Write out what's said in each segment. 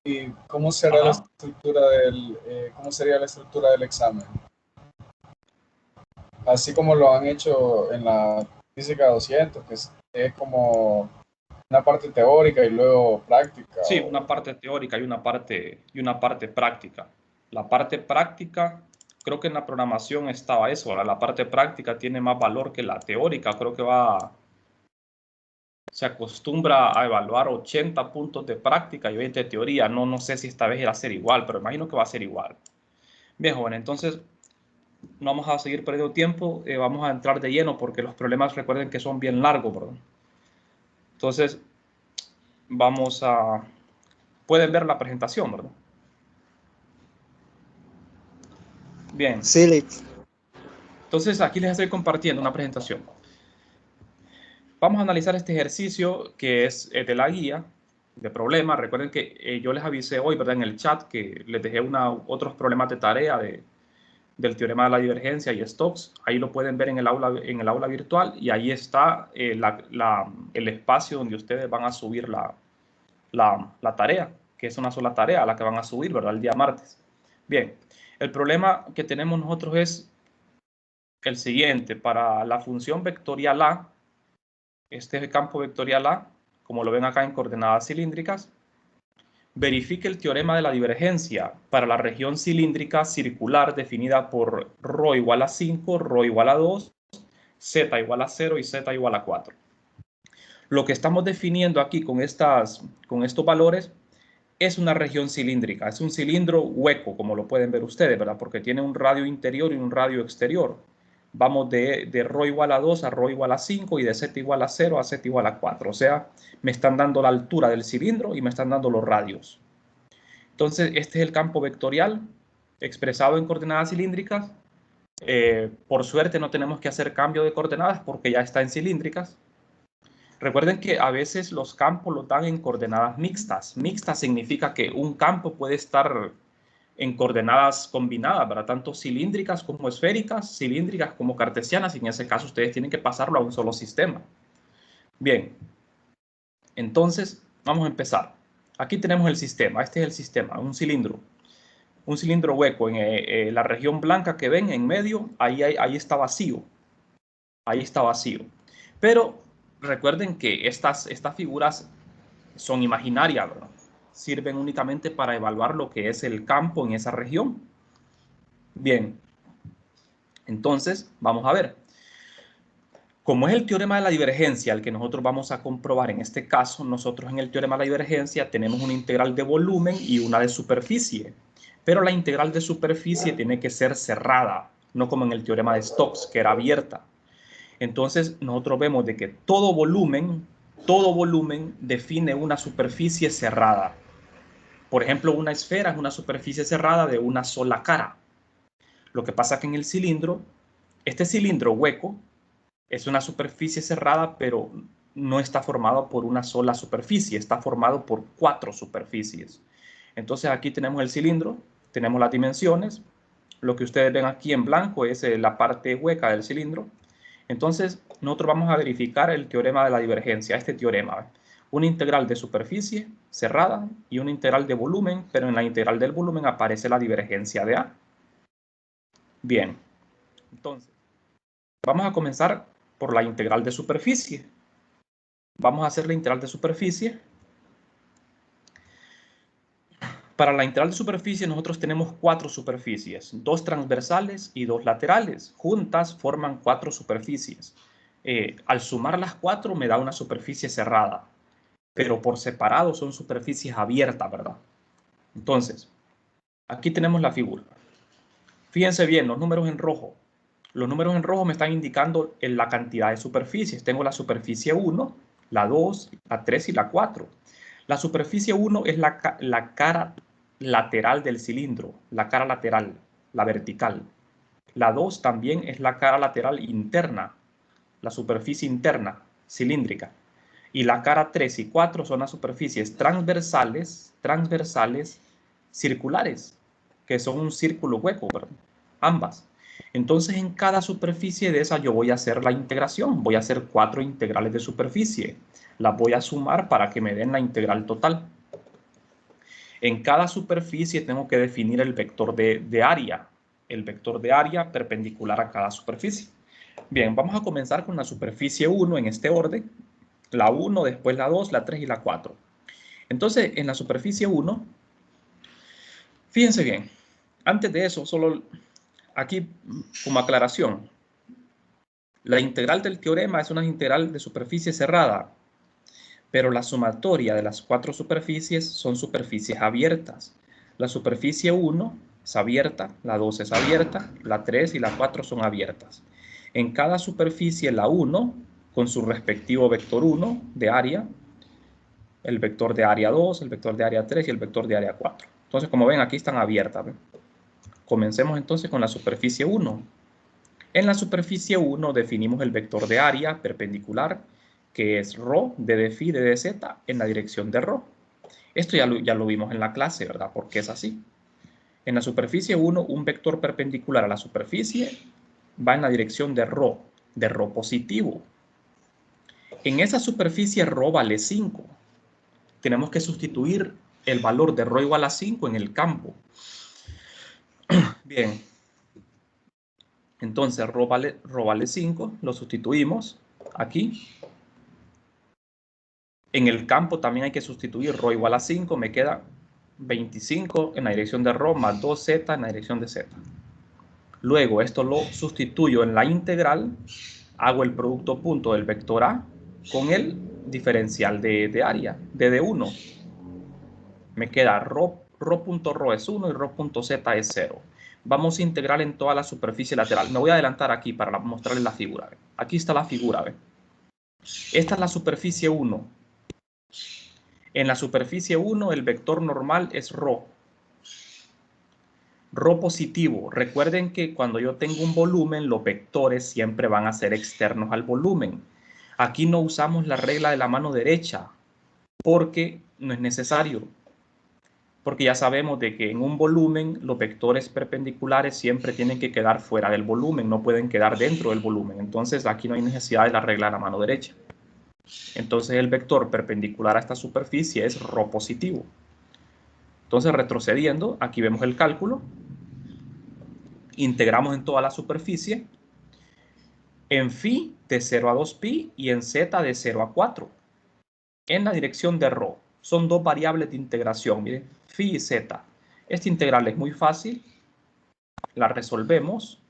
¿Y cómo será la Ajá. estructura cómo sería la estructura del examen? Así como lo han hecho en la física 200, que es como una parte teórica y luego práctica. Sí, una parte teórica y una parte práctica. La parte práctica, creo que en la programación estaba eso. Ahora la parte práctica tiene más valor que la teórica. Creo que se acostumbra a evaluar 80 puntos de práctica y 20 de teoría. No, no sé si esta vez irá a ser igual, pero imagino que va a ser igual. Bien, joven, entonces no vamos a seguir perdiendo tiempo. Vamos a entrar de lleno porque los problemas, recuerden que son bien largos, ¿verdad? Entonces, vamos a... Pueden ver la presentación, ¿verdad? Bien. Sí, Lick. Entonces, aquí les estoy compartiendo una presentación. Vamos a analizar este ejercicio que es de la guía de problemas. Recuerden que yo les avisé hoy, ¿verdad? En el chat que les dejé otros problemas de tarea del teorema de la divergencia y Stokes. Ahí lo pueden ver en el aula virtual y ahí está el espacio donde ustedes van a subir la tarea, que es una sola tarea a la que van a subir, ¿verdad? El día martes. Bien, el problema que tenemos nosotros es el siguiente. Para la función vectorial A, este es el campo vectorial A, como lo ven acá en coordenadas cilíndricas, verifique el teorema de la divergencia para la región cilíndrica circular definida por ρ igual a 5, ρ igual a 2, z igual a 0 y z igual a 4. Lo que estamos definiendo aquí con estos valores es una región cilíndrica, es un cilindro hueco, como lo pueden ver ustedes, ¿verdad? Porque tiene un radio interior y un radio exterior. Vamos de ρ igual a 2 a ρ igual a 5 y de z igual a 0 a z igual a 4. O sea, me están dando la altura del cilindro y me están dando los radios. Entonces, este es el campo vectorial expresado en coordenadas cilíndricas. Por suerte no tenemos que hacer cambio de coordenadas porque ya está en cilíndricas. Recuerden que a veces los campos los dan en coordenadas mixtas. Mixta significa que un campo puede estar en coordenadas combinadas, ¿verdad? Tanto cilíndricas como esféricas, cilíndricas como cartesianas, y en ese caso ustedes tienen que pasarlo a un solo sistema. Bien, entonces vamos a empezar. Aquí tenemos el sistema, este es el sistema, un cilindro hueco en la región blanca que ven en medio, ahí está vacío, ahí está vacío. Pero recuerden que estas figuras son imaginarias, ¿verdad? Sirven únicamente para evaluar lo que es el campo en esa región. Bien, entonces vamos a ver. Como es el teorema de la divergencia el que nosotros vamos a comprobar en este caso, nosotros en el teorema de la divergencia tenemos una integral de volumen y una de superficie. Pero la integral de superficie tiene que ser cerrada, no como en el teorema de Stokes, que era abierta. Entonces nosotros vemos de que todo volumen define una superficie cerrada. Por ejemplo, una esfera es una superficie cerrada de una sola cara. Lo que pasa que en el cilindro, este cilindro hueco es una superficie cerrada, pero no está formado por una sola superficie, está formado por 4 superficies. Entonces aquí tenemos el cilindro, tenemos las dimensiones, lo que ustedes ven aquí en blanco es la parte hueca del cilindro. Entonces nosotros vamos a verificar el teorema de la divergencia, este teorema. Una integral de superficie cerrada y una integral de volumen, pero en la integral del volumen aparece la divergencia de A. Bien, entonces vamos a comenzar por la integral de superficie. Vamos a hacer la integral de superficie. Para la integral de superficie nosotros tenemos 4 superficies, 2 transversales y 2 laterales. Juntas forman 4 superficies. Al sumar las 4 me da una superficie cerrada, pero por separado son superficies abiertas, ¿verdad? Entonces, aquí tenemos la figura. Fíjense bien, los números en rojo. Los números en rojo me están indicando la cantidad de superficies. Tengo la superficie 1, la 2, la 3 y la 4. La superficie 1 es la cara lateral del cilindro, la cara lateral, la vertical. La 2 también es la cara lateral interna, la superficie interna, cilíndrica. Y la cara 3 y 4 son las superficies transversales, circulares, que son un círculo hueco, ¿verdad? Ambas. Entonces en cada superficie de esa yo voy a hacer la integración, voy a hacer 4 integrales de superficie. Las voy a sumar para que me den la integral total. En cada superficie tengo que definir el vector de área. El vector de área perpendicular a cada superficie. Bien, vamos a comenzar con la superficie 1 en este orden. La 1, después la 2, la 3 y la 4. Entonces, en la superficie 1, fíjense bien. Antes de eso, solo aquí como aclaración. La integral del teorema es una integral de superficie cerrada, pero la sumatoria de las 4 superficies son superficies abiertas. La superficie 1 es abierta, la 2 es abierta, la 3 y la 4 son abiertas. En cada superficie, la 1, con su respectivo vector 1 de área, el vector de área 2, el vector de área 3 y el vector de área 4. Entonces, como ven, aquí están abiertas. ¿Ven? Comencemos entonces con la superficie 1. En la superficie 1 definimos el vector de área perpendicular, que es ρ de phi de dz en la dirección de ρ. Esto ya lo vimos en la clase, ¿verdad? Porque es así. En la superficie 1, un vector perpendicular a la superficie va en la dirección de ρ positivo. En esa superficie ρ vale 5. Tenemos que sustituir el valor de ρ igual a 5 en el campo. Bien. Entonces ρ vale 5, lo sustituimos aquí. En el campo también hay que sustituir ρ igual a 5, me queda 25 en la dirección de ρ más 2z en la dirección de z. Luego esto lo sustituyo en la integral, hago el producto punto del vector A con el diferencial de área, de D1. Me queda ρ.ρ es 1 y ρ.z es 0. Vamos a integrar en toda la superficie lateral. Me voy a adelantar aquí para mostrarles la figura. Aquí está la figura. Esta es la superficie 1. En la superficie 1 el vector normal es ρ. Ρ positivo. Recuerden que cuando yo tengo un volumen, los vectores siempre van a ser externos al volumen. Aquí no usamos la regla de la mano derecha porque no es necesario. Porque ya sabemos de que en un volumen los vectores perpendiculares siempre tienen que quedar fuera del volumen, no pueden quedar dentro del volumen. Entonces aquí no hay necesidad de la regla de la mano derecha. Entonces el vector perpendicular a esta superficie es ρ positivo. Entonces retrocediendo, aquí vemos el cálculo. Integramos en toda la superficie. En phi de 0 a 2pi y en z de 0 a 4. En la dirección de ρ. Son dos variables de integración, miren, phi y z. Esta integral es muy fácil. La resolvemos.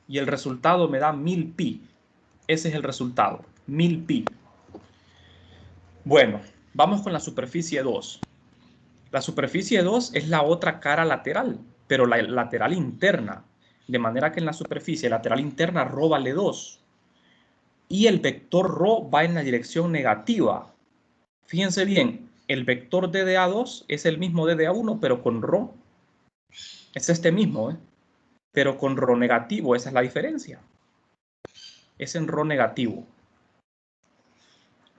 Y el resultado me da 1000pi. Ese es el resultado, 1000pi. Bueno, vamos con la superficie 2. La superficie 2 es la otra cara lateral, pero la lateral interna. De manera que en la superficie lateral interna ρ vale 2. Y el vector ρ va en la dirección negativa. Fíjense bien, el vector de DA2 es el mismo de DA1, pero con ρ. Es este mismo, pero con ρ negativo. Esa es la diferencia. Es en ρ negativo.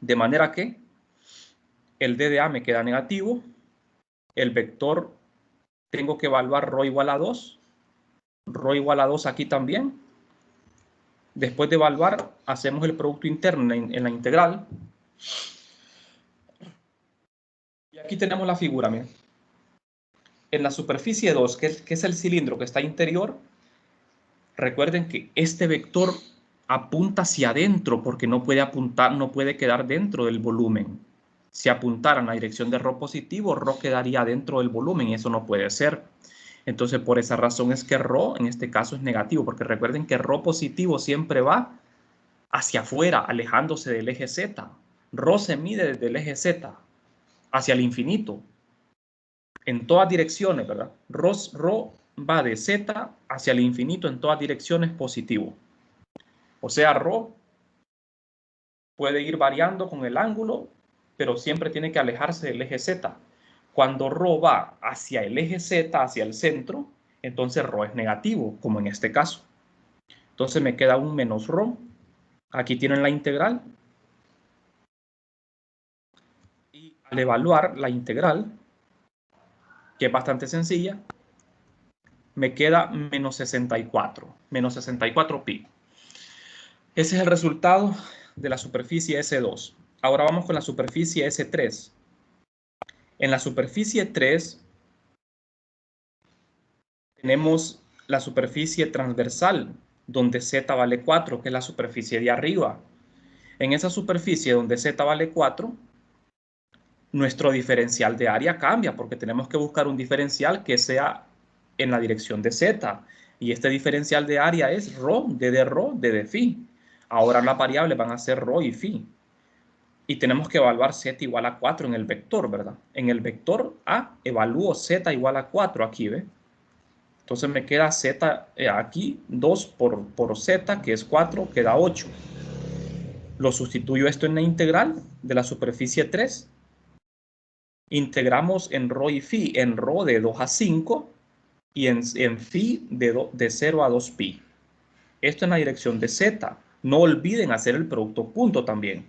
De manera que el DDA me queda negativo. El vector tengo que evaluar ρ igual a 2. ρ igual a 2 aquí también. Después de evaluar, hacemos el producto interno en la integral. Y aquí tenemos la figura. Miren. En la superficie 2, que es el cilindro que está interior, recuerden que este vector apunta hacia adentro porque no puede apuntar, no puede quedar dentro del volumen. Si apuntara en la dirección de ρ positivo, ρ quedaría dentro del volumen y eso no puede ser. Entonces, por esa razón es que ρ en este caso es negativo, porque recuerden que ρ positivo siempre va hacia afuera, alejándose del eje Z. ρ se mide desde el eje Z hacia el infinito, en todas direcciones, ¿verdad? ρ va de Z hacia el infinito en todas direcciones positivo. O sea, ρ puede ir variando con el ángulo, pero siempre tiene que alejarse del eje Z. Cuando ρ va hacia el eje Z, hacia el centro, entonces ρ es negativo, como en este caso. Entonces me queda un menos ρ. Aquí tienen la integral. Y al evaluar la integral, que es bastante sencilla, me queda menos 64. Menos 64 pi. Ese es el resultado de la superficie S2. Ahora vamos con la superficie S3. En la superficie 3 tenemos la superficie transversal, donde Z vale 4, que es la superficie de arriba. En esa superficie donde Z vale 4, nuestro diferencial de área cambia, porque tenemos que buscar un diferencial que sea en la dirección de Z. Y este diferencial de área es ρ, d de ρ, d de phi. Ahora las variables van a ser ρ y phi. Y tenemos que evaluar Z igual a 4 en el vector, ¿verdad? En el vector A evalúo Z igual a 4 aquí, ¿ve? Entonces me queda Z aquí, 2 por Z, que es 4, queda 8. Lo sustituyo esto en la integral de la superficie 3. Integramos en ρ y phi, en ρ de 2 a 5 y en phi de 0 a 2pi. Esto en la dirección de Z. No olviden hacer el producto punto también.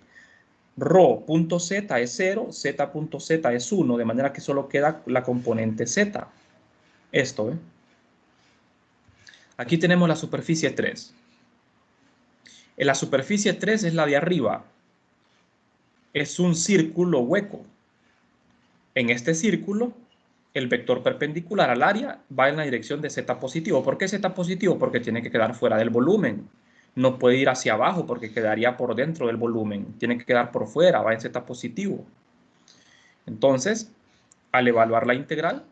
Rho.z es 0, z.z es 1, de manera que solo queda la componente z. Esto, ¿eh? Aquí tenemos la superficie 3. En la superficie 3 es la de arriba. Es un círculo hueco. En este círculo, el vector perpendicular al área va en la dirección de z positivo. ¿Por qué z positivo? Porque tiene que quedar fuera del volumen. No puede ir hacia abajo porque quedaría por dentro del volumen. Tiene que quedar por fuera, va en z positivo. Entonces, al evaluar la integral,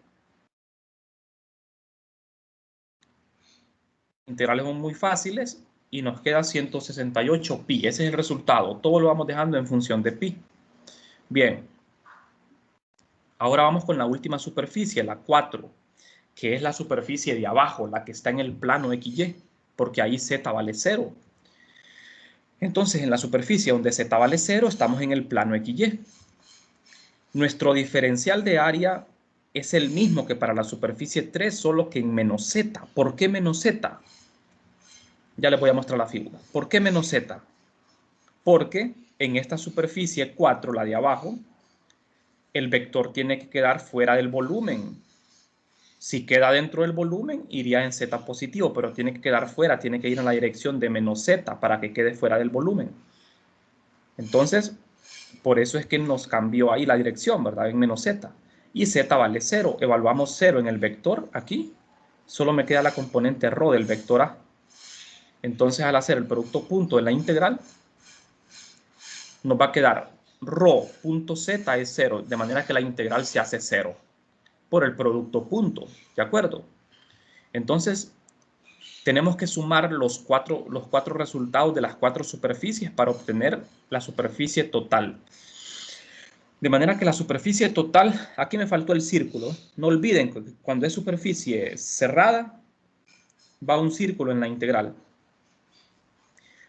integrales son muy fáciles y nos queda 168 pi. Ese es el resultado. Todo lo vamos dejando en función de pi. Bien. Ahora vamos con la última superficie, la 4, que es la superficie de abajo, la que está en el plano XY, porque ahí z vale 0. Entonces, en la superficie donde z vale 0, estamos en el plano XY. Nuestro diferencial de área es el mismo que para la superficie 3, solo que en menos z. ¿Por qué menos z? Ya les voy a mostrar la figura. ¿Por qué menos z? Porque en esta superficie 4, la de abajo, el vector tiene que quedar fuera del volumen. Si queda dentro del volumen, iría en z positivo, pero tiene que quedar fuera, tiene que ir en la dirección de menos z para que quede fuera del volumen. Entonces, por eso es que nos cambió ahí la dirección, ¿verdad? En menos z. Y z vale 0. Evaluamos 0 en el vector aquí. Solo me queda la componente ρ del vector A. Entonces, al hacer el producto punto en la integral, nos va a quedar ρ.z es 0, de manera que la integral se hace 0 por el producto punto, ¿de acuerdo? Entonces, tenemos que sumar los cuatro resultados de las 4 superficies para obtener la superficie total. De manera que la superficie total, aquí me faltó el círculo. No olviden que cuando es superficie cerrada, va un círculo en la integral.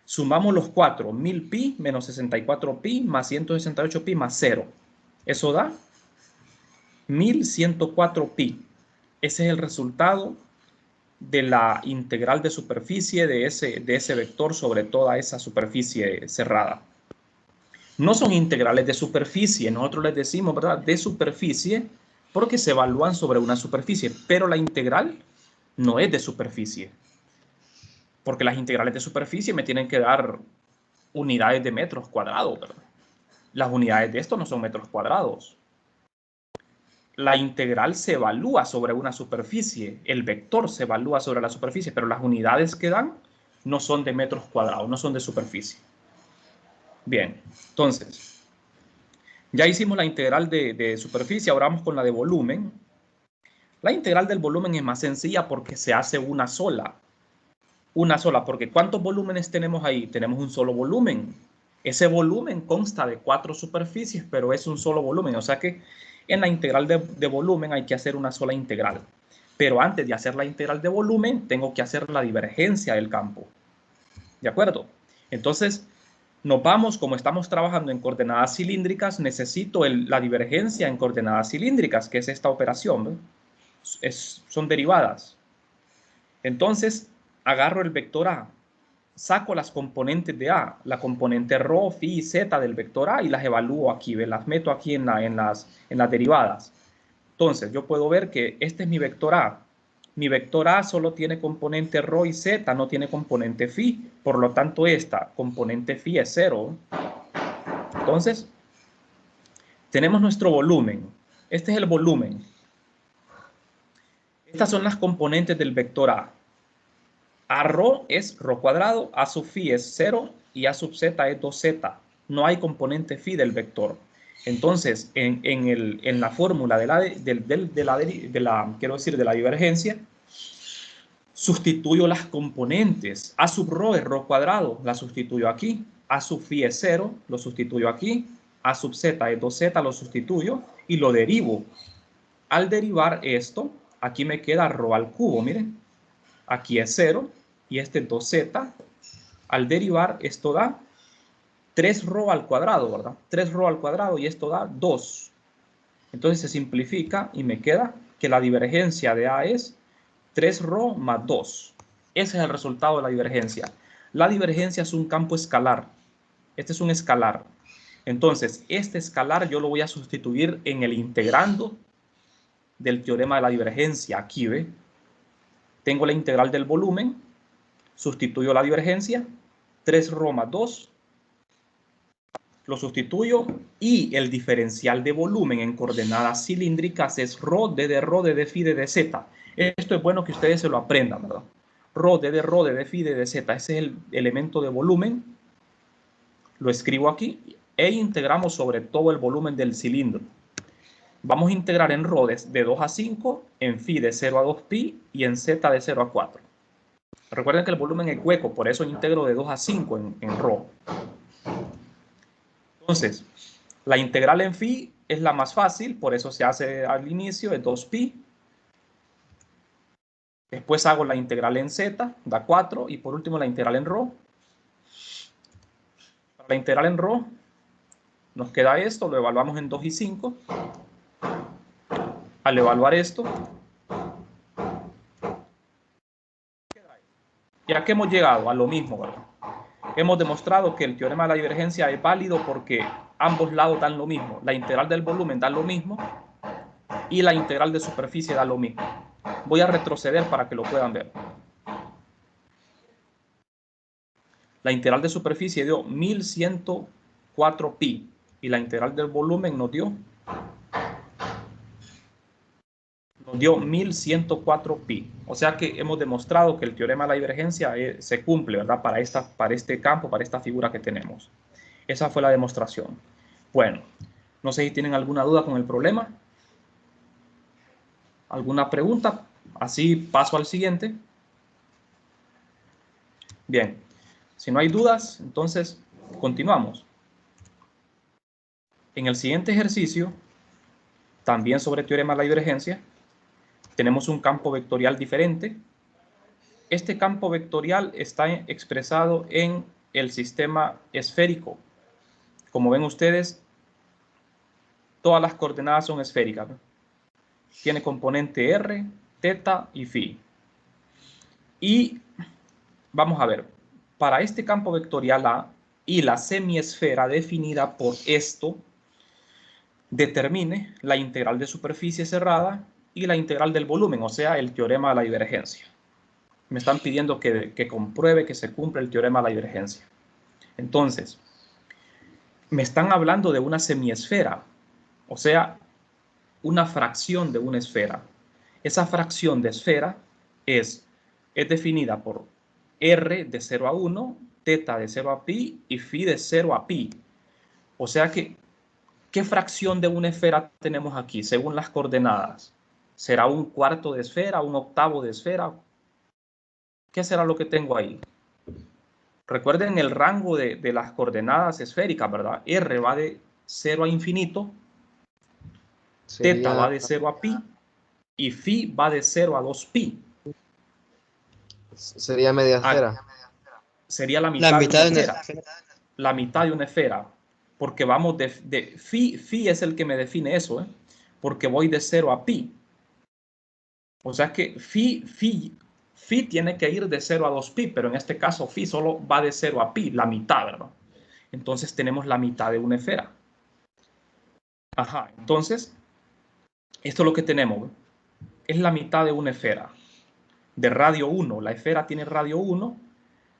Sumamos los 4, 1000pi menos 64pi más 168pi más 0. Eso da 1104pi. Ese es el resultado de la integral de superficie de ese vector sobre toda esa superficie cerrada. No son integrales de superficie, nosotros les decimos, ¿verdad?, de superficie, porque se evalúan sobre una superficie, pero la integral no es de superficie, porque las integrales de superficie me tienen que dar unidades de metros cuadrados, ¿verdad? Las unidades de esto no son metros cuadrados. La integral se evalúa sobre una superficie, el vector se evalúa sobre la superficie, pero las unidades que dan no son de metros cuadrados, no son de superficie. Bien, entonces, ya hicimos la integral de superficie, ahora vamos con la de volumen. La integral del volumen es más sencilla porque se hace una sola, porque ¿cuántos volúmenes tenemos ahí? Tenemos un solo volumen. Ese volumen consta de 4 superficies, pero es un solo volumen, o sea que en la integral de volumen hay que hacer una sola integral. Pero antes de hacer la integral de volumen, tengo que hacer la divergencia del campo. ¿De acuerdo? Entonces, nos vamos, como estamos trabajando en coordenadas cilíndricas, necesito la divergencia en coordenadas cilíndricas, que es esta operación, ¿no? Son derivadas. Entonces, agarro el vector A, saco las componentes de A, la componente ρ, phi y z del vector A y las evalúo aquí, las meto aquí en las derivadas. Entonces, yo puedo ver que este es mi vector A. Mi vector A solo tiene componente ρ y z, no tiene componente phi. Por lo tanto, esta componente phi es 0. Entonces, tenemos nuestro volumen. Este es el volumen. Estas son las componentes del vector A. A rho es rho cuadrado, A sub phi es 0 y A sub z es 2z. No hay componente phi del vector. Entonces, en la fórmula de la divergencia, sustituyo las componentes. A sub rho es rho cuadrado, la sustituyo aquí. A sub phi es 0, lo sustituyo aquí. A sub z es 2z, lo sustituyo y lo derivo. Al derivar esto, aquí me queda rho al cubo, miren. Aquí es 0 y este es 2z. Al derivar, esto da 3 rho al cuadrado, ¿verdad? 3 rho al cuadrado y esto da 2. Entonces se simplifica y me queda que la divergencia de A es 3 rho más 2. Ese es el resultado de la divergencia. La divergencia es un campo escalar. Este es un escalar. Entonces, este escalar yo lo voy a sustituir en el integrando del teorema de la divergencia. Aquí, ¿ve? Tengo la integral del volumen, sustituyo la divergencia, 3 rho más 2, lo sustituyo y el diferencial de volumen en coordenadas cilíndricas es rho de phi de z. Esto es bueno que ustedes se lo aprendan, ¿verdad? Rho de phi de z, ese es el elemento de volumen. Lo escribo aquí e integramos sobre todo el volumen del cilindro. Vamos a integrar en rho de 2 a 5, en phi de 0 a 2 pi y en z de 0 a 4. Recuerden que el volumen es hueco, por eso integro de 2 a 5 en rho. Entonces, la integral en phi es la más fácil, por eso se hace al inicio, es 2 pi. Después hago la integral en z, da 4, y por último la integral en rho. Para la integral en rho nos queda esto, lo evaluamos en 2 y 5. Al evaluar esto, ¿y a qué hemos llegado? A lo mismo, ¿verdad? Hemos demostrado que el teorema de la divergencia es válido porque ambos lados dan lo mismo. La integral del volumen da lo mismo y la integral de superficie da lo mismo. Voy a retroceder para que lo puedan ver. La integral de superficie dio 1104 pi y la integral del volumen nos dio 1104 pi. O sea que hemos demostrado que el teorema de la divergencia se cumple, ¿verdad? Para este campo, para esta figura que tenemos. Esa fue la demostración. Bueno, no sé si tienen alguna duda con el problema. ¿Alguna pregunta? Así paso al siguiente. Bien, si no hay dudas, entonces continuamos. En el siguiente ejercicio, también sobre teorema de la divergencia, tenemos un campo vectorial diferente. Este campo vectorial está expresado en el sistema esférico. Como ven ustedes, todas las coordenadas son esféricas, ¿no? Tiene componente r, teta y phi. Y vamos a ver, para este campo vectorial A y la semiesfera definida por esto, determine la integral de superficie cerrada y la integral del volumen, o sea, el teorema de la divergencia. Me están pidiendo que compruebe que se cumple el teorema de la divergencia. Entonces, me están hablando de una semiesfera, o sea, una fracción de una esfera. Esa fracción de esfera es definida por r de 0 a 1, teta de 0 a pi y phi de 0 a pi. O sea que, ¿qué fracción de una esfera tenemos aquí según las coordenadas? ¿Será un cuarto de esfera, un octavo de esfera? ¿Qué será lo que tengo ahí? Recuerden el rango de las coordenadas esféricas, ¿verdad? R va de 0 a infinito, teta va de 0 a pi y phi va de 0 a 2 pi. Sería media esfera. Sería la mitad de una esfera. La mitad de una esfera. Porque vamos de phi es el que me define eso, ¿eh? Porque voy de 0 a pi. O sea que phi tiene que ir de 0 a 2 pi, pero en este caso phi solo va de 0 a pi, la mitad, ¿verdad? Entonces tenemos la mitad de una esfera. Ajá, entonces, esto es lo que tenemos, ¿eh? Es la mitad de una esfera. De radio 1, la esfera tiene radio 1.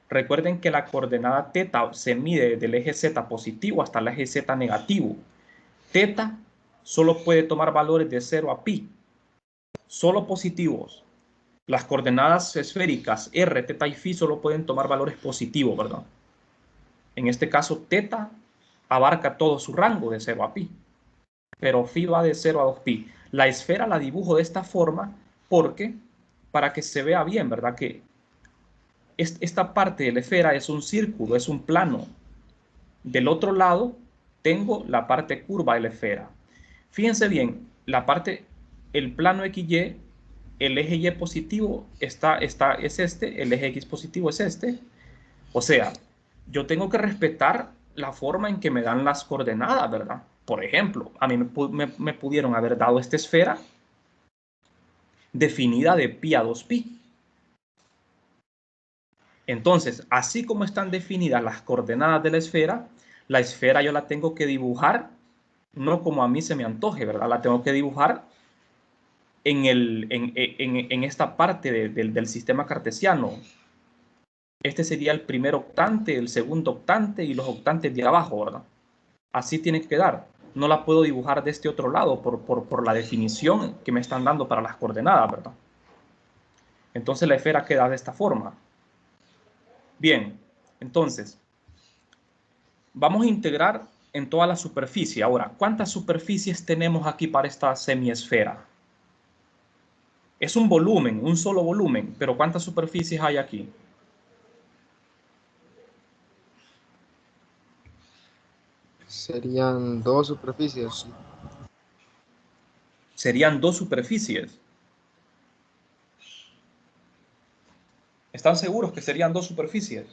Recuerden que la coordenada teta se mide del eje z positivo hasta el eje z negativo. Teta solo puede tomar valores de 0 a pi, solo positivos. Las coordenadas esféricas r, teta y phi solo pueden tomar valores positivos, ¿verdad? En este caso, teta abarca todo su rango de 0 a pi, pero phi va de 0 a 2 pi. La esfera la dibujo de esta forma porque, para que se vea bien, ¿verdad? Que esta parte de la esfera es un círculo, es un plano. Del otro lado tengo la parte curva de la esfera. Fíjense bien, el plano XY, el eje Y positivo es este, el eje X positivo es este. O sea, yo tengo que respetar la forma en que me dan las coordenadas, ¿verdad? Por ejemplo, a mí me pudieron haber dado esta esfera definida de pi a 2pi. Entonces, así como están definidas las coordenadas de la esfera yo la tengo que dibujar no como a mí se me antoje, ¿verdad? La tengo que dibujar en esta parte del sistema cartesiano. Este sería el primer octante, el segundo octante y los octantes de abajo, ¿verdad? Así tiene que quedar. No la puedo dibujar de este otro lado por la definición que me están dando para las coordenadas, ¿verdad? Entonces la esfera queda de esta forma. Bien, entonces, vamos a integrar en toda la superficie. Ahora, ¿cuántas superficies tenemos aquí para esta semiesfera? Es un volumen, un solo volumen, pero ¿cuántas superficies hay aquí? Serían 2 superficies. Serían 2 superficies. ¿Están seguros que serían 2 superficies?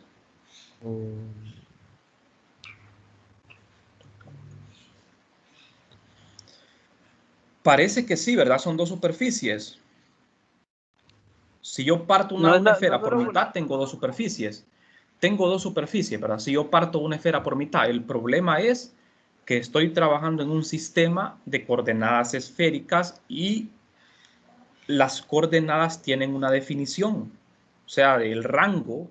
Parece que sí, ¿verdad? Son 2 superficies. Si yo parto una esfera por mitad, tengo 2 superficies. Tengo 2 superficies, ¿verdad? Si yo parto una esfera por mitad, el problema es que estoy trabajando en un sistema de coordenadas esféricas y las coordenadas tienen una definición. O sea, el rango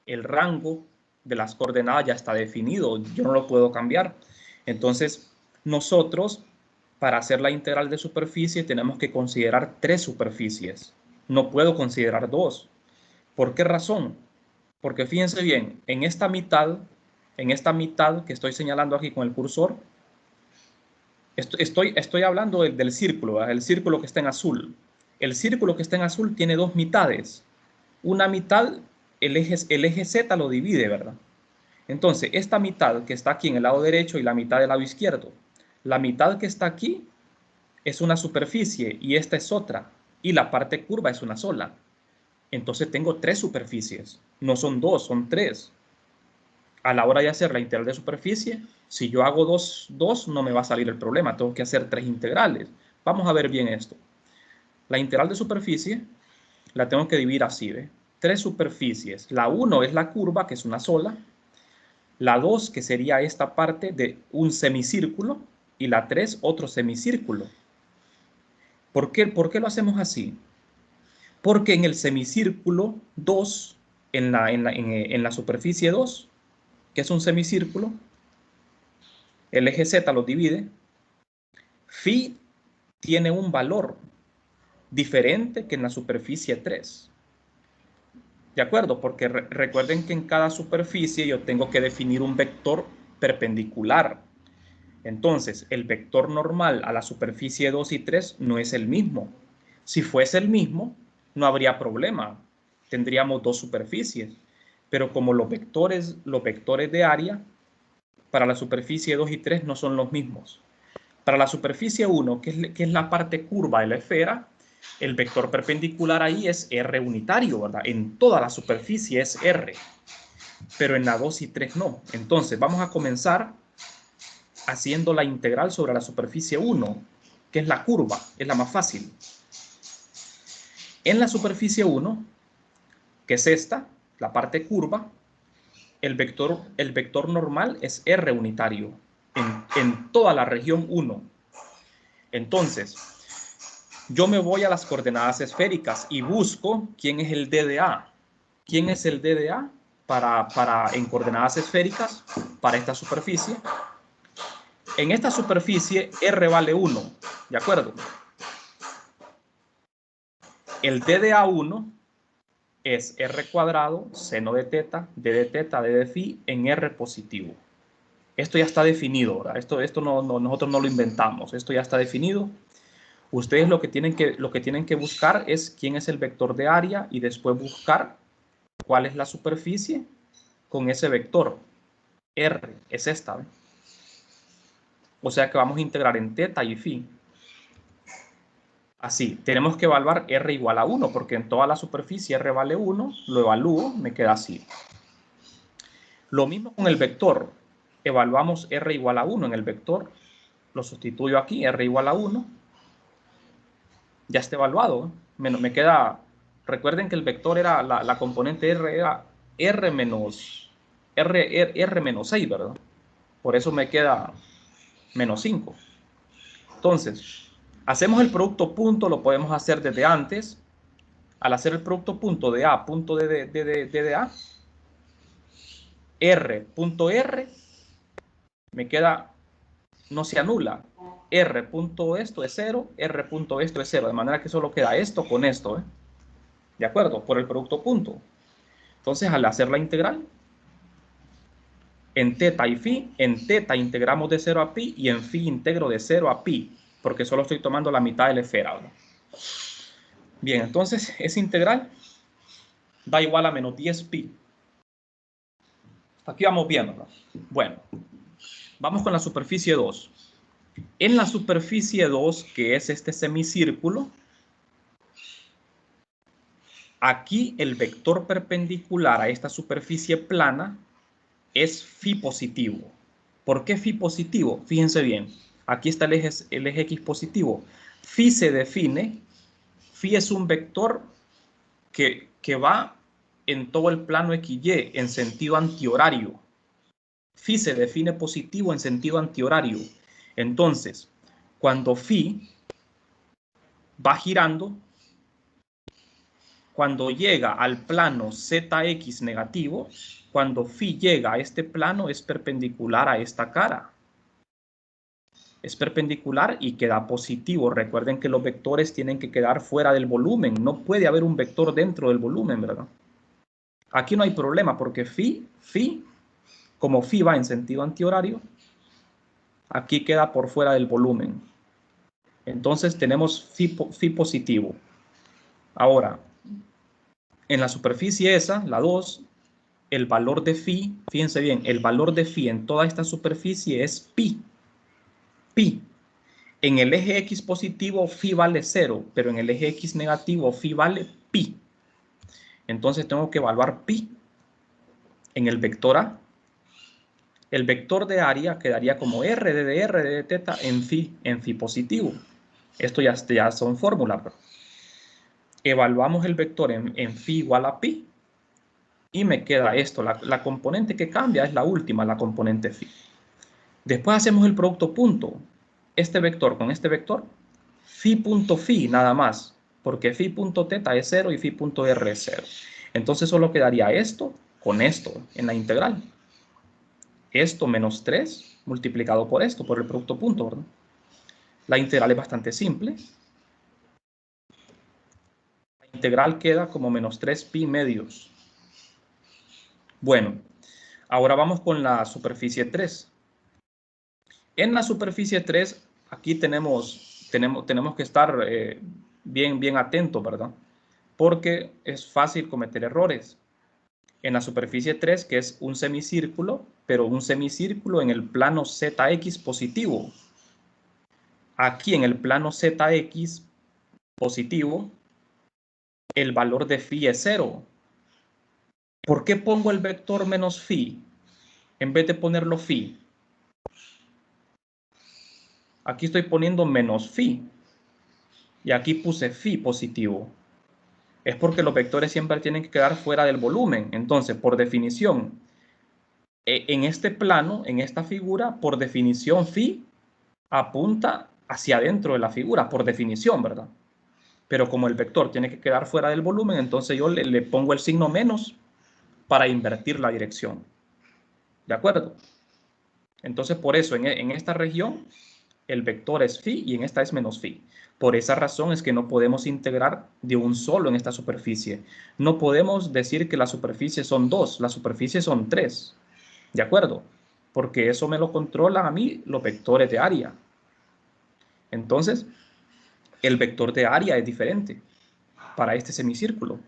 de las coordenadas ya está definido. Yo no lo puedo cambiar. Entonces, nosotros, para hacer la integral de superficie, tenemos que considerar 3 superficies. No puedo considerar 2. ¿Por qué razón? Porque fíjense bien, en esta mitad que estoy señalando aquí con el cursor, estoy hablando del círculo, ¿verdad? El círculo que está en azul. El círculo que está en azul tiene 2 mitades. Una mitad, el eje Z lo divide, ¿verdad? Entonces, esta mitad que está aquí en el lado derecho y la mitad del lado izquierdo, la mitad que está aquí es una superficie y esta es otra, y la parte curva es una sola. Entonces tengo 3 superficies, no son 2, son 3. A la hora de hacer la integral de superficie, si yo hago 2, no me va a salir el problema, tengo que hacer 3 integrales. Vamos a ver bien esto. La integral de superficie la tengo que dividir así, ¿ve? 3 superficies. La 1 es la curva, que es una sola. La 2, que sería esta parte de un semicírculo. Y la 3, otro semicírculo. ¿Por qué lo hacemos así? Porque en el semicírculo 2, en la superficie 2, que es un semicírculo, el eje Z lo divide, phi tiene un valor diferente que en la superficie 3. ¿De acuerdo? Porque recuerden que en cada superficie yo tengo que definir un vector perpendicular. Entonces, el vector normal a la superficie 2 y 3 no es el mismo. Si fuese el mismo, no habría problema. Tendríamos 2 superficies. Pero como los vectores de área para la superficie 2 y 3 no son los mismos. Para la superficie 1, que es la parte curva de la esfera, el vector perpendicular ahí es R unitario, ¿verdad? En toda la superficie es R, pero en la 2 y 3 no. Entonces, vamos a comenzar haciendo la integral sobre la superficie 1, que es la curva, es la más fácil. En la superficie 1, que es esta, la parte curva, el vector normal es R unitario en toda la región 1. Entonces, yo me voy a las coordenadas esféricas y busco quién es el DDA. ¿Quién es el DDA en coordenadas esféricas para esta superficie? En esta superficie, R vale 1, ¿de acuerdo? El D de A1 es R cuadrado, seno de teta, D de teta, D de phi, en R positivo. Esto ya está definido, ¿verdad? Esto nosotros no lo inventamos, esto ya está definido. Ustedes lo que tienen que buscar es quién es el vector de área y después buscar cuál es la superficie con ese vector. R es esta, ¿ve? O sea que vamos a integrar en teta y phi. Así, tenemos que evaluar R igual a 1, porque en toda la superficie R vale 1, lo evalúo, me queda así. Lo mismo con el vector. Evaluamos R igual a 1 en el vector. Lo sustituyo aquí, R igual a 1. Ya está evaluado. Me queda, recuerden que el vector era, la componente R era R menos 6, ¿verdad? Por eso me queda menos 5. Entonces, hacemos el producto punto, lo podemos hacer desde antes. Al hacer el producto punto de A, punto de A, R, punto R, me queda, no se anula. R punto esto es 0, R punto esto es 0, de manera que solo queda esto con esto, ¿eh? ¿De acuerdo? Por el producto punto. Entonces, al hacer la integral, en teta y phi, en teta integramos de 0 a pi y en phi integro de 0 a pi, porque solo estoy tomando la mitad de la esfera, ¿no? Bien, entonces, esa integral da igual a menos 10 pi. Aquí vamos viendo, ¿no? Bueno, vamos con la superficie 2. En la superficie 2, que es este semicírculo, aquí el vector perpendicular a esta superficie plana es phi positivo. ¿Por qué phi positivo? Fíjense bien, aquí está el eje X positivo. Phi se define, phi es un vector que va en todo el plano XY en sentido antihorario. Phi se define positivo en sentido antihorario. Entonces, cuando phi va girando, cuando llega al plano ZX negativo, cuando phi llega a este plano es perpendicular a esta cara. Es perpendicular y queda positivo. Recuerden que los vectores tienen que quedar fuera del volumen. No puede haber un vector dentro del volumen, ¿verdad? Aquí no hay problema porque como phi va en sentido antihorario, aquí queda por fuera del volumen. Entonces tenemos phi positivo. Ahora, en la superficie esa, la 2, el valor de phi, fíjense bien, el valor de phi en toda esta superficie es pi. Pi. En el eje X positivo, phi vale 0, pero en el eje X negativo, phi vale pi. Entonces tengo que evaluar pi en el vector A. El vector de área quedaría como R de R de teta en phi positivo. Esto ya son fórmulas. Evaluamos el vector en phi igual a pi y me queda esto. La componente que cambia es la última, la componente phi. Después hacemos el producto punto. Este vector con este vector, phi punto phi nada más, porque phi punto teta es 0 y phi punto r es 0. Entonces solo quedaría esto con esto en la integral. Esto menos 3 multiplicado por esto, por el producto punto, ¿verdad? La integral es bastante simple. La integral queda como menos 3 pi medios. Bueno, ahora vamos con la superficie 3. En la superficie 3, aquí tenemos que estar bien atentos, ¿verdad? Porque es fácil cometer errores. En la superficie 3, que es un semicírculo, pero un semicírculo en el plano ZX positivo. Aquí en el plano ZX positivo, el valor de phi es 0. ¿Por qué pongo el vector menos phi en vez de ponerlo phi? Aquí estoy poniendo menos phi y aquí puse phi positivo. Es porque los vectores siempre tienen que quedar fuera del volumen. Entonces, por definición, en este plano, en esta figura, por definición, phi apunta hacia adentro de la figura, por definición, ¿verdad? Pero como el vector tiene que quedar fuera del volumen, entonces yo le pongo el signo menos para invertir la dirección. ¿De acuerdo? Entonces, por eso, en esta región, el vector es phi y en esta es menos phi. Por esa razón es que no podemos integrar de un solo en esta superficie. No podemos decir que las superficies son dos, las superficies son tres. ¿De acuerdo? Porque eso me lo controlan a mí los vectores de área. Entonces, el vector de área es diferente para este semicírculo.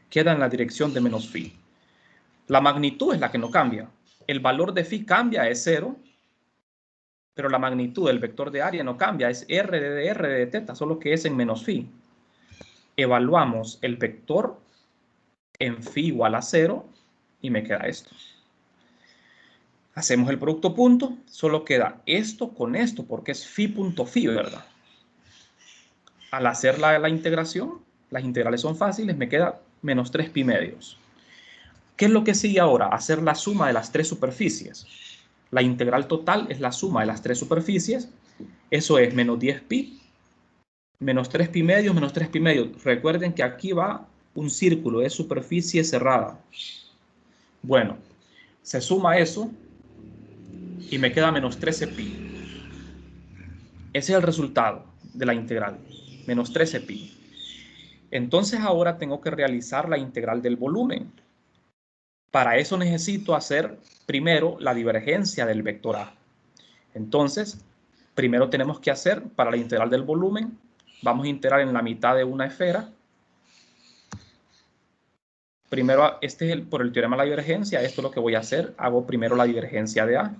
Queda en la dirección de menos phi. La magnitud es la que no cambia. El valor de phi cambia, es 0, pero la magnitud del vector de área no cambia, es r de teta, solo que es en menos phi. Evaluamos el vector en phi igual a 0 y me queda esto. Hacemos el producto punto, solo queda esto con esto, porque es phi punto phi, ¿verdad? Al hacer la integración, las integrales son fáciles, me queda menos 3 pi medios. ¿Qué es lo que sigue ahora? Hacer la suma de las tres superficies. La integral total es la suma de las tres superficies. Eso es menos 10 pi, menos 3 pi medios, menos 3 pi medios. Recuerden que aquí va un círculo, es superficie cerrada. Bueno, se suma eso y me queda menos 13 pi. Ese es el resultado de la integral, menos 13 pi. Entonces ahora tengo que realizar la integral del volumen. Para eso necesito hacer primero la divergencia del vector A. Entonces, primero tenemos que hacer para la integral del volumen, vamos a integrar en la mitad de una esfera. Primero, este es por el teorema de la divergencia, esto es lo que voy a hacer, hago primero la divergencia de A.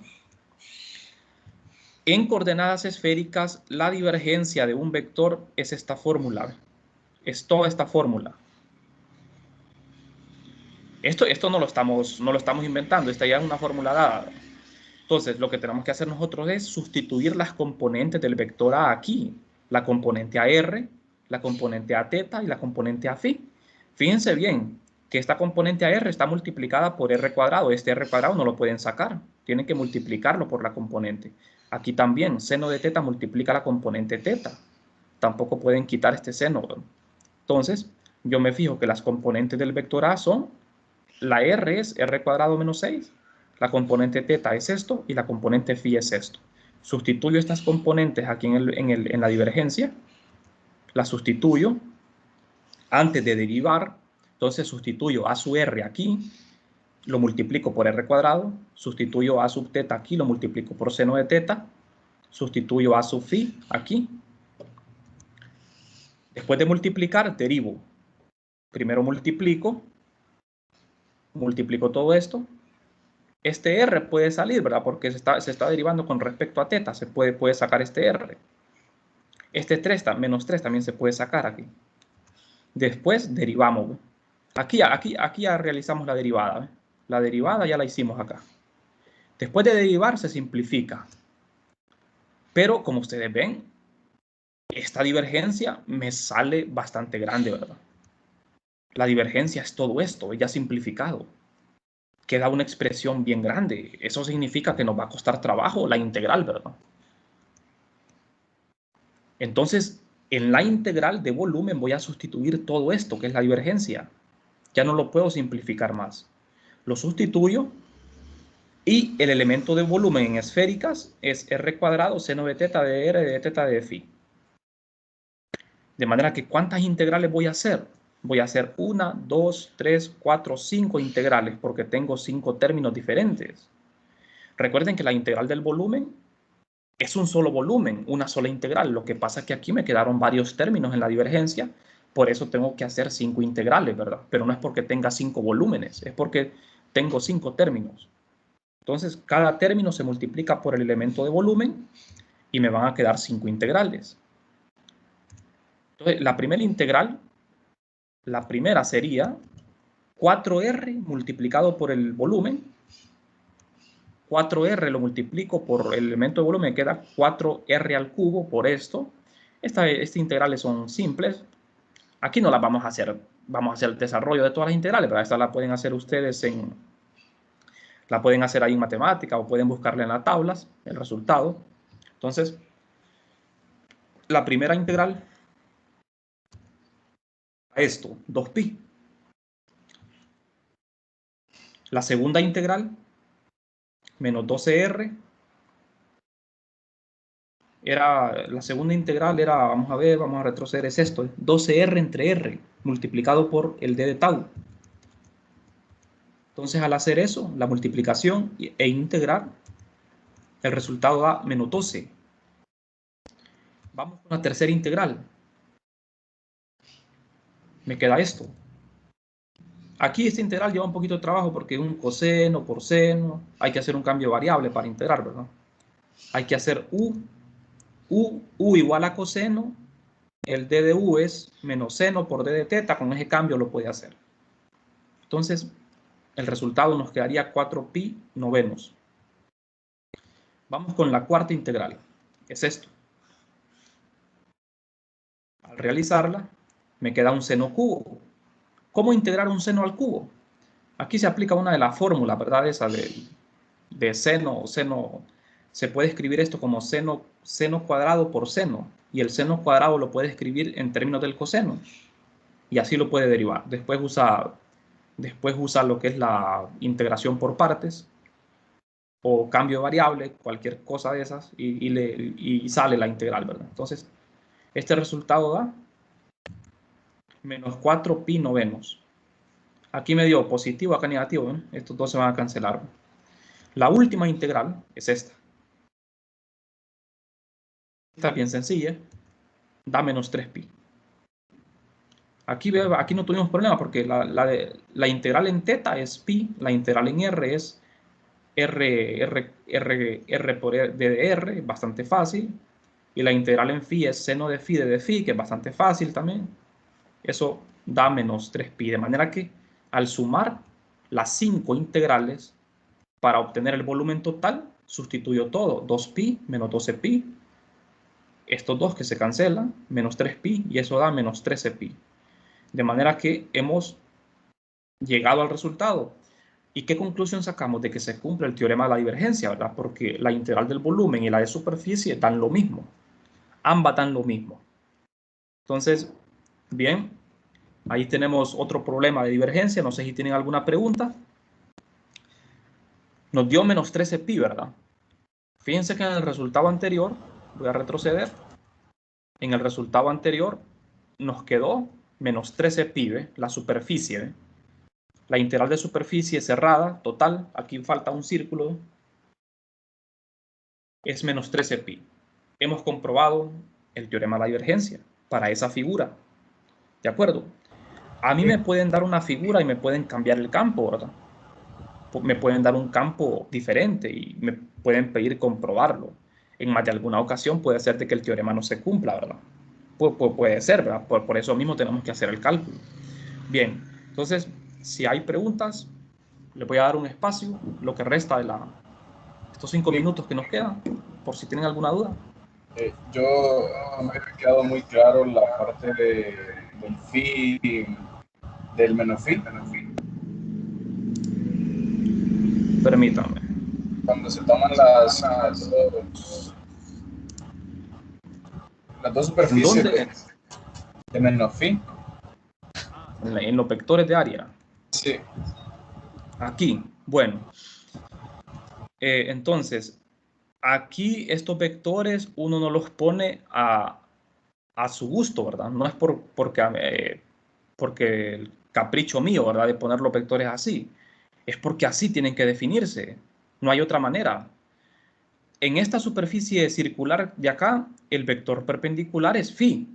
En coordenadas esféricas, la divergencia de un vector es esta fórmula, es toda esta fórmula. Esto no lo estamos inventando, esta ya es una fórmula dada. Entonces, lo que tenemos que hacer nosotros es sustituir las componentes del vector A aquí. La componente AR, la componente A teta y la componente A phi. Fíjense bien que esta componente AR está multiplicada por R cuadrado. Este R cuadrado no lo pueden sacar. Tienen que multiplicarlo por la componente. Aquí también, seno de teta multiplica la componente teta. Tampoco pueden quitar este seno. Entonces, yo me fijo que las componentes del vector A son, la R es R cuadrado menos 6. La componente teta es esto y la componente phi es esto. Sustituyo estas componentes aquí en la divergencia. Las sustituyo antes de derivar. Entonces sustituyo A sub R aquí, lo multiplico por R cuadrado. Sustituyo A sub teta aquí, lo multiplico por seno de teta. Sustituyo A sub phi aquí. Después de multiplicar, derivo. Primero multiplico todo esto. Este R puede salir, ¿verdad? Porque se está derivando con respecto a teta. Se puede sacar este R. Este 3, menos 3 también se puede sacar aquí. Después derivamos. Aquí ya realizamos la derivada. La derivada ya la hicimos acá. Después de derivar se simplifica. Pero como ustedes ven, esta divergencia me sale bastante grande, ¿verdad? La divergencia es todo esto, ya simplificado. Queda una expresión bien grande. Eso significa que nos va a costar trabajo la integral, ¿verdad? Entonces, en la integral de volumen voy a sustituir todo esto, que es la divergencia. Ya no lo puedo simplificar más. Lo sustituyo y el elemento de volumen en esféricas es R cuadrado seno de teta de R de teta de phi. De manera que, ¿cuántas integrales voy a hacer? Voy a hacer 1, 2, 3, 4, 5 integrales porque tengo 5 términos diferentes. Recuerden que la integral del volumen es un solo volumen, una sola integral. Lo que pasa es que aquí me quedaron varios términos en la divergencia, por eso tengo que hacer 5 integrales, ¿verdad? Pero no es porque tenga 5 volúmenes, es porque tengo 5 términos. Entonces, cada término se multiplica por el elemento de volumen y me van a quedar 5 integrales. Entonces, la primera integral, la primera sería 4R multiplicado por el volumen. 4R lo multiplico por el elemento de volumen, me queda 4R al cubo por esto. Estas integrales son simples. Aquí no las vamos a hacer el desarrollo de todas las integrales, pero esta la pueden hacer ustedes la pueden hacer ahí en matemática o pueden buscarla en las tablas, el resultado. Entonces, la primera integral a esto, 2pi. La segunda integral menos 12R. Era, la segunda integral era, vamos a ver, vamos a retroceder, es esto, 12R entre R, multiplicado por el D de tau. Entonces, al hacer eso, la multiplicación e integrar, el resultado da menos 12. Vamos con la tercera integral. Me queda esto. Aquí esta integral lleva un poquito de trabajo porque es un coseno por seno. Hay que hacer un cambio de variable para integrar, ¿verdad? Hay que hacer U igual a coseno. El d de u es menos seno por d de teta. Con ese cambio lo puede hacer. Entonces, el resultado nos quedaría 4pi novenos. Vamos con la cuarta integral. Es esto. Al realizarla, me queda un seno cubo. ¿Cómo integrar un seno al cubo? Aquí se aplica una de las fórmulas, ¿verdad? Esa de seno, se puede escribir esto como seno cuadrado por seno, y el seno cuadrado lo puede escribir en términos del coseno, y así lo puede derivar. Después usa lo que es la integración por partes, o cambio de variable, cualquier cosa de esas, y sale la integral, ¿verdad? Entonces, este resultado da menos 4pi novenos. Aquí me dio positivo, acá negativo, ¿eh? Estos dos se van a cancelar. La última integral es esta. Esta es bien sencilla. Da menos 3pi. Aquí no tuvimos problema porque la integral en teta es pi, la integral en r es r por d de r, bastante fácil. Y la integral en phi es seno de phi, que es bastante fácil también. Eso da menos 3pi. De manera que al sumar las 5 integrales para obtener el volumen total, sustituyo todo. 2pi menos 12pi. Estos dos que se cancelan, menos 3pi, y eso da menos 13pi. De manera que hemos llegado al resultado. ¿Y qué conclusión sacamos? De que se cumple el teorema de la divergencia, ¿verdad? Porque la integral del volumen y la de superficie dan lo mismo. Ambas dan lo mismo. Entonces, bien, ahí tenemos otro problema de divergencia. No sé si tienen alguna pregunta. Nos dio menos 13pi, ¿verdad? Fíjense que en el resultado anterior, voy a retroceder, en el resultado anterior nos quedó menos 13pi, ¿ve? La superficie, ¿ve? La integral de superficie cerrada, total, aquí falta un círculo, es menos 13pi. Hemos comprobado el teorema de la divergencia para esa figura. ¿De acuerdo? A mí me pueden dar una figura y me pueden cambiar el campo, ¿verdad? Me pueden dar un campo diferente y me pueden pedir comprobarlo. En más de alguna ocasión puede ser de que el teorema no se cumpla, ¿verdad? Puede ser, ¿verdad? Por eso mismo tenemos que hacer el cálculo. Bien, entonces, si hay preguntas, le voy a dar un espacio, lo que resta de estos 5 minutos que nos quedan, por si tienen alguna duda. Yo me ha quedado muy claro la parte del phi, del menos phi. Permítanme. Cuando se toman las dos superficies de menos phi. En los vectores de área. Sí. Aquí, bueno. Entonces, aquí estos vectores uno no los pone a su gusto, ¿verdad? No es porque el capricho mío, ¿verdad? De poner los vectores así. Es porque así tienen que definirse. No hay otra manera. En esta superficie circular de acá, el vector perpendicular es phi.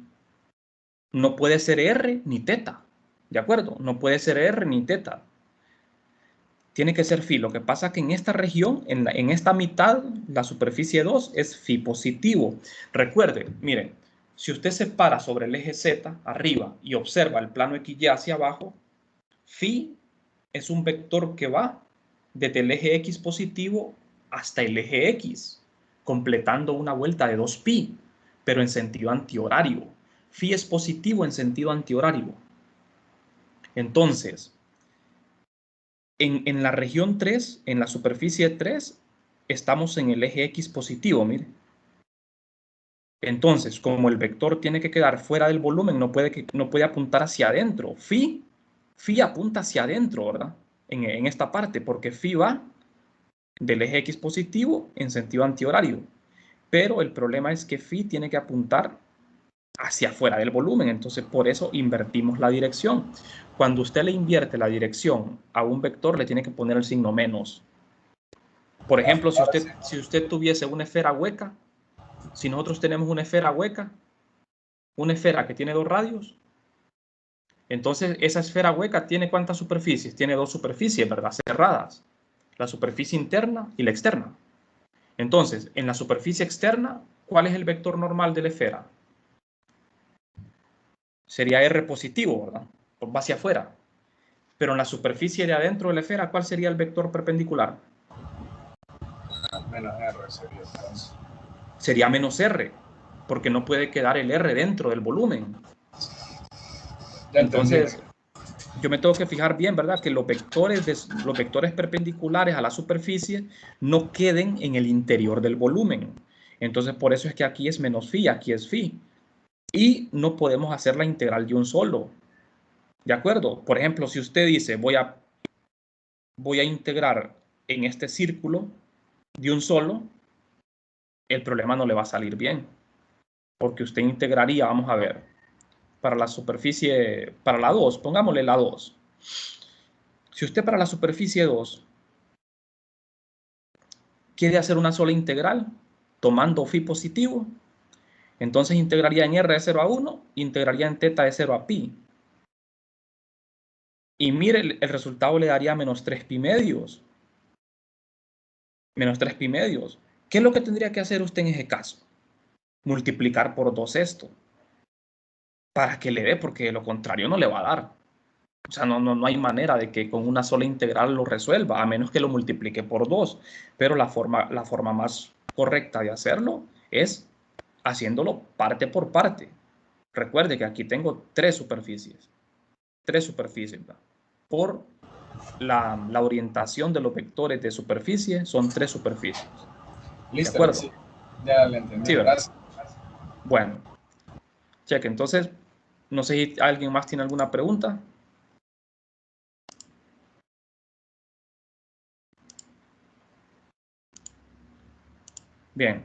No puede ser r ni teta. ¿De acuerdo? No puede ser r ni teta. Tiene que ser phi. Lo que pasa es que en esta región, en esta mitad, la superficie 2 es phi positivo. Recuerde, miren, si usted se para sobre el eje Z arriba y observa el plano XY hacia abajo, phi es un vector que va desde el eje X positivo hasta el eje X, completando una vuelta de 2pi, pero en sentido antihorario. Phi es positivo en sentido antihorario. Entonces, en la región 3, en la superficie 3, estamos en el eje X positivo, mire. Entonces, como el vector tiene que quedar fuera del volumen, no puede apuntar hacia adentro. Phi apunta hacia adentro, ¿verdad? En esta parte, porque phi va del eje X positivo en sentido antihorario. Pero el problema es que phi tiene que apuntar hacia afuera del volumen, entonces por eso invertimos la dirección. Cuando usted le invierte la dirección a un vector, le tiene que poner el signo menos. Por ejemplo, si usted tuviese una esfera hueca, si nosotros tenemos una esfera hueca, una esfera que tiene 2 radios, entonces esa esfera hueca tiene ¿cuántas superficies? Tiene 2 superficies, ¿verdad? Cerradas. La superficie interna y la externa. Entonces, en la superficie externa, ¿cuál es el vector normal de la esfera? Sería R positivo, ¿verdad? Va hacia afuera. Pero en la superficie de adentro de la esfera, ¿cuál sería el vector perpendicular? Menos R sería entonces. Sería menos R, porque no puede quedar el R dentro del volumen. Ya entendí. Entonces, yo me tengo que fijar bien, ¿verdad? Que los vectores perpendiculares a la superficie no queden en el interior del volumen. Entonces, por eso es que aquí es menos phi, aquí es phi. Y no podemos hacer la integral de un solo. ¿De acuerdo? Por ejemplo, si usted dice, voy a integrar en este círculo de un solo, el problema no le va a salir bien. Porque usted integraría, vamos a ver, para la superficie, para la 2, pongámosle la 2. Si usted para la superficie 2 quiere hacer una sola integral, tomando phi positivo, entonces integraría en r de 0 a 1, integraría en teta de 0 a pi. Y mire, el resultado le daría menos 3 pi medios. Menos 3 pi medios. ¿Qué es lo que tendría que hacer usted en ese caso? Multiplicar por 2 esto. Para que le dé, porque de lo contrario no le va a dar. O sea, no hay manera de que con una sola integral lo resuelva, a menos que lo multiplique por 2. Pero la forma más correcta de hacerlo es haciéndolo parte por parte. Recuerde que aquí tengo 3 superficies. 3 superficies, ¿verdad? Por la orientación de los vectores de superficie son 3 superficies. ¿De Listo, acuerdo? sí. Ya le entendí. Sí, ¿verdad? Gracias. Bueno, cheque. Entonces, no sé si alguien más tiene alguna pregunta. Bien.